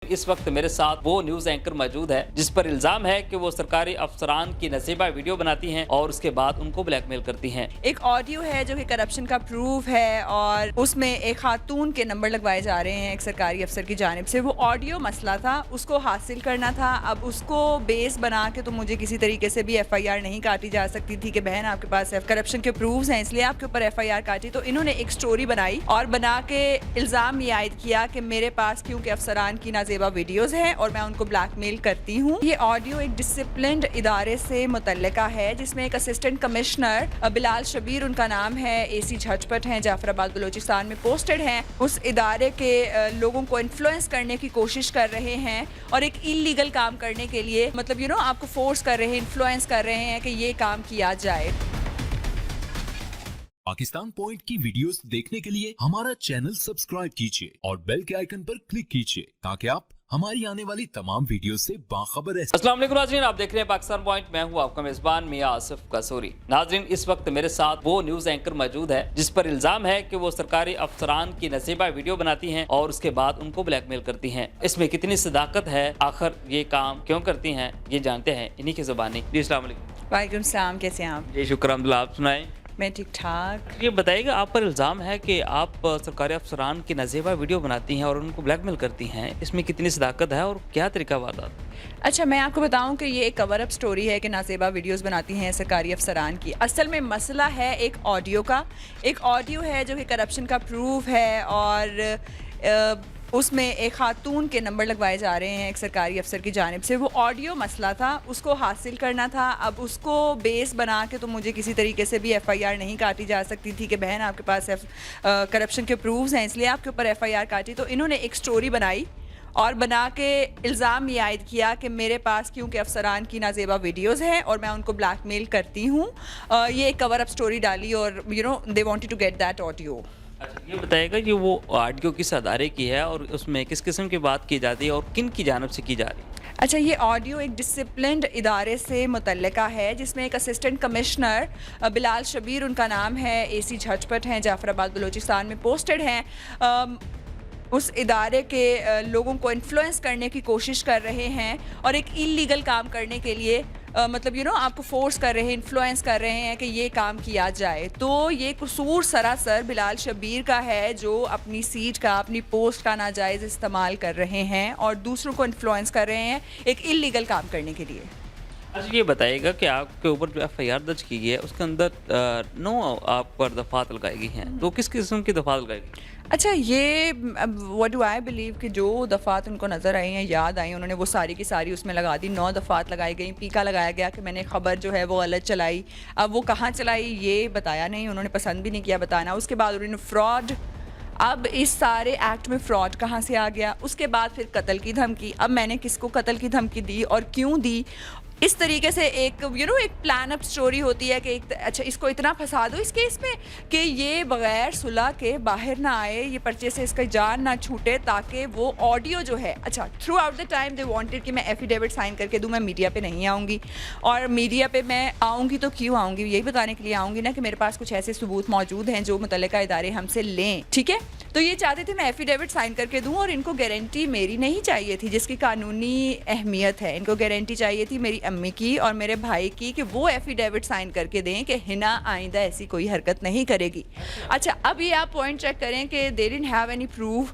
اس وقت میرے ساتھ وہ نیوز اینکر موجود ہے جس پر الزام ہے کہ وہ سرکاری افسران کی نصیبہ ویڈیو بناتی ہیں اور اس کے بعد ان کو بلیک میل کرتی ہیں۔ ایک آڈیو ہے جو کہ کرپشن کا پروف ہے اور اس میں ایک خاتون کے نمبر لگوائے جا رہے ہیں ایک سرکاری افسر کی جانب سے۔ وہ آڈیو مسئلہ تھا، اس کو حاصل کرنا تھا۔ اب اس کو بیس بنا کے تو مجھے کسی طریقے سے بھی ایف آئی آر نہیں کاٹی جا سکتی تھی کہ بہن آپ کے پاس کرپشن کے پروفز ہیں اس لیے آپ کے اوپر ایف آئی آر کاٹی۔ تو انہوں نے ایک سٹوری بنائی اور بنا کے الزام یہ عائد کیا کہ میرے پاس کیونکہ افسران کی نازیبہ ویڈیوز ہیں اور میں ان کو بلیک میل کرتی ہوں۔ یہ آڈیو ایک ڈسپلنڈ ادارے سے متعلقہ ہے جس میں ایک اسسٹنٹ کمشنر بلال شبیر ان کا نام ہے، اے سی جھٹپٹ ہیں، جعفر آباد بلوچستان میں پوسٹڈ ہیں۔ اس ادارے کے لوگوں کو انفلوئنس کرنے کی کوشش کر رہے ہیں اور ایک انلیگل کام کرنے کے لیے مطلب آپ کو فورس کر رہے ہیں، انفلوئنس کر رہے ہیں کہ یہ کام کیا جائے۔ پاکستان پوائنٹ کی ویڈیوز دیکھنے کے لیے ہمارا چینل سبسکرائب کیجیے اور بیل کے آئیکن پر کلک کیجیے تاکہ آپ ہماری آنے والی تمام ویڈیو سے باخبر رہیں۔ السلام علیکم ناظرین، آپ دیکھ رہے ہیں پاکستان پوائنٹ، میں ہوں آپ کا میزبان میاں آصف قصوری۔ ناظرین، اس وقت میرے ساتھ وہ نیوز اینکر موجود ہے جس پر الزام ہے کہ وہ سرکاری افسران کی نصیبہ ویڈیو بناتی ہیں اور اس کے بعد ان کو بلیک میل کرتی ہیں۔ اس میں کتنی صداقت ہے، آخر یہ کام کیوں کرتی ہیں، یہ جانتے ہیں انہی کی زبانی۔ جی السلام علیکم۔ وعلیکم السلام، کیسے ہیں آپ؟ جی شکر الحمدللہ، آپ سنائیں۔ میں ٹھیک ٹھاک۔ یہ بتائیے گا، آپ پر الزام ہے کہ آپ سرکاری افسران کی نصیبہ ویڈیو بناتی ہیں اور ان کو بلیک میل کرتی ہیں، اس میں کتنی صداقت ہے اور کیا طریقہ واردات؟ اچھا، میں آپ کو بتاؤں کہ یہ ایک کور اپ سٹوری ہے کہ نازیبہ ویڈیوز بناتی ہیں سرکاری افسران کی۔ اصل میں مسئلہ ہے ایک آڈیو کا، ایک آڈیو ہے جو کہ کرپشن کا پروف ہے اور اس میں ایک خاتون کے نمبر لگوائے جا رہے ہیں ایک سرکاری افسر کی جانب سے۔ وہ آڈیو مسئلہ تھا، اس کو حاصل کرنا تھا۔ اب اس کو بیس بنا کے تو مجھے کسی طریقے سے بھی ایف آئی آر نہیں کاٹی جا سکتی تھی کہ بہن آپ کے پاس کرپشن کے پروفز ہیں اس لیے آپ کے اوپر ایف آئی آر کاٹی۔ تو انہوں نے ایک سٹوری بنائی اور بنا کے الزام یہ عائد کیا کہ میرے پاس کیونکہ افسران کی نازیبہ ویڈیوز ہیں اور میں ان کو بلیک میل کرتی ہوں۔ یہ ایک کور اپ سٹوری ڈالی اور they wanted to get that audio۔ اچھا، یہ بتائے گا کہ وہ آڈیو کس ادارے کی ہے اور اس میں کس قسم کی بات کی جاتی ہے اور کن کی جانب سے کی جا رہی ہے؟ اچھا، یہ آڈیو ایک ڈسپلنڈ ادارے سے متعلقہ ہے جس میں ایک اسسٹنٹ کمشنر بلال شبیر ان کا نام ہے، اے سی جھٹپٹ ہیں، جعفر آباد بلوچستان میں پوسٹڈ ہیں۔ اس ادارے کے لوگوں کو انفلوئنس کرنے کی کوشش کر رہے ہیں اور ایک انلیگل کام کرنے کے لیے مطلب آپ کو فورس کر رہے ہیں، انفلوئنس کر رہے ہیں کہ یہ کام کیا جائے۔ تو یہ قصور سراسر بلال شبیر کا ہے جو اپنی سیٹ کا، اپنی پوسٹ کا ناجائز استعمال کر رہے ہیں اور دوسروں کو انفلوئنس کر رہے ہیں ایک انلیگل کام کرنے کے لیے۔ اچھا، یہ بتائیے گا کہ آپ کے اوپر جو ایف آئی آر درج کی گئی ہے اس کے اندر 9 آپ پر دفعات لگائی گئی ہیں، تو کس قسم کی دفعات لگائی گئی؟ اچھا، یہ what do I believe کہ جو دفعات ان کو نظر آئی ہیں، یاد آئی، انہوں نے وہ ساری کی ساری اس میں لگا دی۔ 9 دفعات لگائی گئی، پیکا لگایا گیا کہ میں نے خبر جو ہے وہ غلط چلائی۔ اب وہ کہاں چلائی یہ بتایا نہیں، انہوں نے پسند بھی نہیں کیا بتانا۔ اس کے بعد انہوں نے فراڈ، اب اس سارے ایکٹ میں فراڈ کہاں سے آ گیا؟ اس کے بعد پھر قتل کی دھمکی۔ اب میں نے کس کو قتل کی دھمکی دی اور کیوں دی؟ اس طریقے سے ایک ایک پلان اپ سٹوری ہوتی ہے کہ اچھا اس کو اتنا پھنسا دو اس کیس میں کہ یہ بغیر صلح کے باہر نہ آئے، یہ پرچے سے اس کا جان نہ چھوٹے، تاکہ وہ آڈیو جو ہے اچھا through out the time they wanted کہ میں ایفیڈیوٹ سائن کر کے دوں، میں میڈیا پہ نہیں آؤں گی، اور میڈیا پہ میں آؤں گی تو کیوں آؤں گی؟ یہی بتانے کے لیے آؤں گی نا کہ میرے پاس کچھ ایسے ثبوت موجود ہیں جو متعلقہ ادارے ہم سے لیں، ٹھیک ہے؟ تو یہ چاہتے تھے میں ایفیڈیوٹ سائن کر کے دوں اور ان کو گارنٹی میری نہیں چاہیے تھی جس کی قانونی اہمیت ہے۔ ان کو گارنٹی چاہیے تھی میری امی کی اور میرے بھائی کی کہ وہ ایفیڈیوٹ سائن کر کے دیں کہ ہنا آئندہ ایسی کوئی حرکت نہیں کرے گی۔ اچھا، اب یہ آپ پوائنٹ چیک کریں کہ they didn't have any proof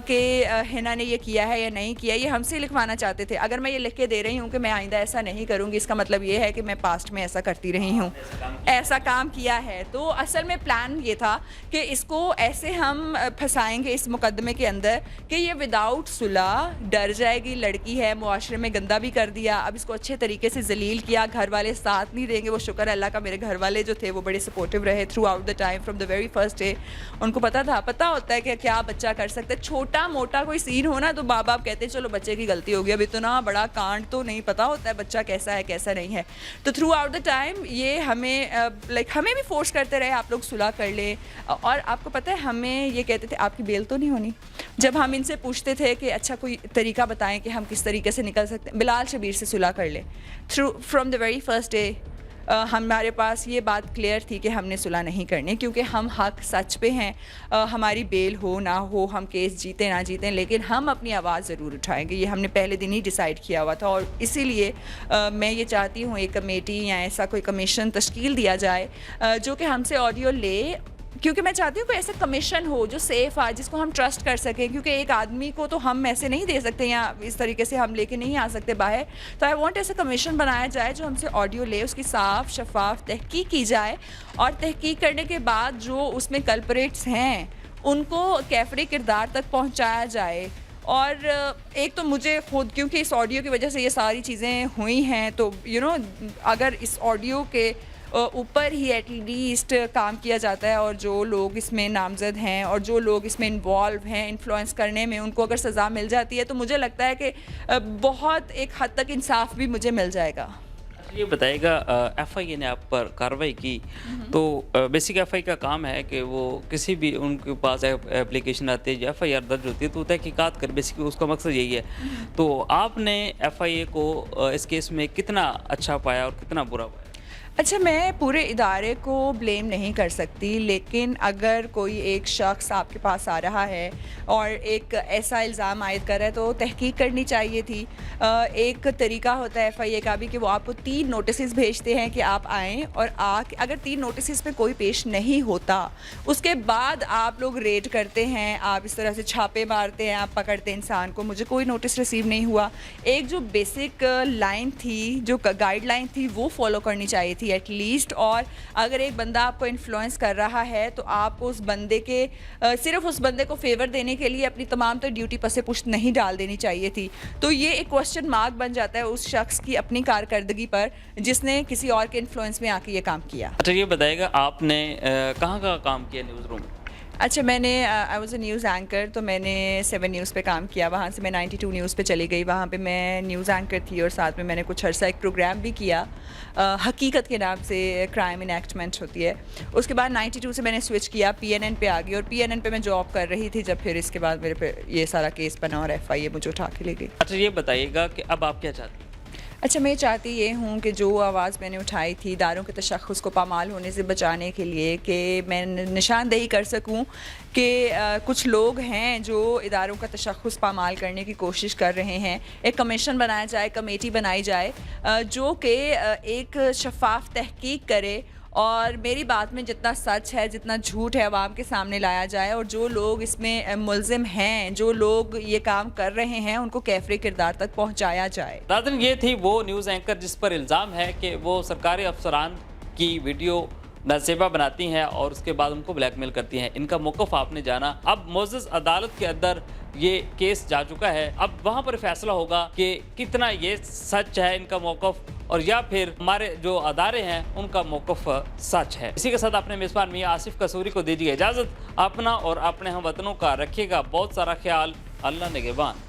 کہ ہنا نے یہ کیا ہے یا نہیں کیا، یہ ہم سے لکھوانا چاہتے تھے۔ اگر میں یہ لکھ کے دے رہی ہوں کہ میں آئندہ ایسا نہیں کروں گی، اس کا مطلب یہ ہے کہ میں پاسٹ میں ایسا کرتی رہی ہوں، ایسا کام کیا ہے۔ تو اصل میں پلان یہ تھا کہ اس کو ایسے ہم پھنسائیں گے اس مقدمے کے اندر کہ یہ وداؤٹ صلح ڈر جائے گی، لڑکی ہے، معاشرے میں گندہ بھی کر دیا، اب اس کو اچھے طریقے سے ذلیل کیا، گھر والے ساتھ نہیں دیں گے۔ وہ شکر اللہ کا، میرے گھر والے جو تھے وہ بڑے سپورٹیو رہے throughout the time, from the very first day. ان کو پتا ہوتا ہے کہ کیا بچہ کر سکتا ہے، چھوٹا موٹا کوئی سین ہونا تو ماں باپ کہتے ہیں چلو بچے کی غلطی ہو گئی، اب اتنا بڑا کانڈ تو نہیں پتا ہوتا ہے بچہ کیسا ہے کیسا نہیں ہے۔ تو تھرو آؤٹ دا ٹائم یہ ہمیں بھی فورس کرتے رہے آپ لوگ صلح کر لیں، اور آپ کو پتہ ہے ہمیں یہ کہتے تھے آپ کی بیل تو نہیں ہونی۔ جب ہم ان سے پوچھتے تھے کہ اچھا کوئی طریقہ بتائیں کہ ہم کس طریقے سے نکل سکتے ہیں، بلال شبیر سے صلح کر لیں۔ From the very first day ہمارے پاس یہ بات کلیئر تھی کہ ہم نے صلح نہیں کرنی، کیونکہ ہم حق سچ پہ ہیں، ہماری بیل ہو نہ ہو، ہم کیس جیتیں نہ جیتیں، لیکن ہم اپنی آواز ضرور اٹھائیں گے. یہ ہم نے پہلے دن ہی ڈیسائیڈ کیا ہوا تھا، اور اسی لیے میں یہ چاہتی ہوں ایک کمیٹی یا ایسا کوئی کمیشن تشکیل دیا جائے جو کہ ہم سے آڈیو لے، کیونکہ میں چاہتی ہوں کوئی ایسا کمیشن ہو جو سیف آ، جس کو ہم ٹرسٹ کر سکیں، کیونکہ ایک آدمی کو تو ہم ایسے نہیں دے سکتے یا اس طریقے سے ہم لے کے نہیں آ سکتے باہر. تو آئی وانٹ ایسا کمیشن بنایا جائے جو ہم سے آڈیو لے، اس کی صاف شفاف تحقیق کی جائے، اور تحقیق کرنے کے بعد جو اس میں کلپریٹس ہیں ان کو کیفری کردار تک پہنچایا جائے. اور ایک تو مجھے خود، کیونکہ اس آڈیو کی وجہ سے یہ ساری چیزیں ہوئی ہیں، تو اگر اس آڈیو کے اوپر ہی ایٹ لیسٹ کام کیا جاتا ہے، اور جو لوگ اس میں نامزد ہیں اور جو لوگ اس میں انوالو ہیں انفلوئنس کرنے میں، ان کو اگر سزا مل جاتی ہے تو مجھے لگتا ہے کہ بہت ایک حد تک انصاف بھی مجھے مل جائے گا. یہ بتائے گا، ایف آئی اے نے آپ پر کارروائی کی، تو بیسک ایف آئی کا کام ہے کہ وہ کسی بھی ان کے پاس اپلیکیشن آتی ہے یا ایف آئی آر درج ہوتی ہے تو تحقیقات کر، بیسکلی اس کا مقصد یہی ہے. تو آپ نے ایف آئی اے کو اس کیس میں کتنا اچھا پایا اور کتنا برا پایا؟ اچھا، میں پورے ادارے کو بلیم نہیں کر سکتی، لیکن اگر کوئی ایک شخص آپ کے پاس آ رہا ہے اور ایک ایسا الزام عائد کر رہا ہے تو تحقیق کرنی چاہیے تھی. ایک طریقہ ہوتا ہے ایف آئی اے کا بھی کہ وہ آپ کو 3 نوٹسز بھیجتے ہیں کہ آپ آئیں، اور اگر 3 نوٹسز پہ کوئی پیش نہیں ہوتا اس کے بعد آپ لوگ ریڈ کرتے ہیں، آپ اس طرح سے چھاپے مارتے ہیں، آپ پکڑتے ہیں انسان کو. مجھے کوئی نوٹس ریسیو نہیں ہوا. ایک جو بیسک لائن تھی، جو گائیڈ لائن تھی، وہ فالو کرنی چاہیے تھی ایٹ لیسٹ. اور اگر ایک بندہ آپ کو انفلوئنس کر رہا ہے تو آپ کو اس بندے کے صرف اس بندے کو فیور دینے کے لیے اپنی تمام تو ڈیوٹی پس پشت نہیں ڈال دینی چاہیے تھی. تو یہ ایک کوسچن مارک بن جاتا ہے اس شخص کی اپنی کارکردگی پر جس نے کسی اور کے انفلوئنس میں آ کے یہ کام کیا. اچھا، یہ بتائے گا آپ نے کہاں کہاں کام کیا نیوز روم؟ اچھا، میں نے I was a news anchor, تو میں نے 7 نیوز پہ کام کیا. وہاں سے میں 92 نیوز پہ چلی گئی. وہاں پہ میں نیوز اینکر تھی، اور ساتھ میں نے کچھ عرصہ ایک پروگرام بھی کیا حقیقت کے نام سے، کرائم انیکٹمنٹ ہوتی ہے. اس کے بعد 92 سے میں نے سوئچ کیا، پی این این پہ آ گئی، اور پی این این پہ میں جاب کر رہی تھی جب پھر اس کے بعد میرے پہ یہ سارا کیس بنا اور ایف آئی اے مجھے اٹھا کے لے گئی. اچھا، یہ بتائیے گا کہ اب آپ کیا چاہتے ہیں؟ اچھا، میں چاہتی یہ ہوں کہ جو آواز میں نے اٹھائی تھی اداروں کے تشخص کو پامال ہونے سے بچانے کے لیے، کہ میں نشاندہی کر سکوں کہ کچھ لوگ ہیں جو اداروں کا تشخص پامال کرنے کی کوشش کر رہے ہیں. ایک کمیشن بنایا جائے، کمیٹی بنائی جائے جو کہ ایک شفاف تحقیق کرے، اور میری بات میں جتنا سچ ہے، جتنا جھوٹ ہے، عوام کے سامنے لایا جائے، اور جو لوگ اس میں ملزم ہیں، جو لوگ یہ کام کر رہے ہیں، ان کو کیفری کردار تک پہنچایا جائے. ناظرین، یہ تھی وہ نیوز اینکر جس پر الزام ہے کہ وہ سرکاری افسران کی ویڈیو نازیبہ بناتی ہیں اور اس کے بعد ان کو بلیک میل کرتی ہیں. ان کا موقف آپ نے جانا. اب معزز عدالت کے اندر یہ کیس جا چکا ہے، اب وہاں پر فیصلہ ہوگا کہ کتنا یہ سچ ہے ان کا موقف، اور یا پھر ہمارے جو ادارے ہیں ان کا موقف سچ ہے. اسی کے ساتھ اپنے میزبان میاں آصف قصوری کو دیجیے اجازت. اپنا اور اپنے ہم وطنوں کا رکھیے گا بہت سارا خیال. اللہ نگہبان.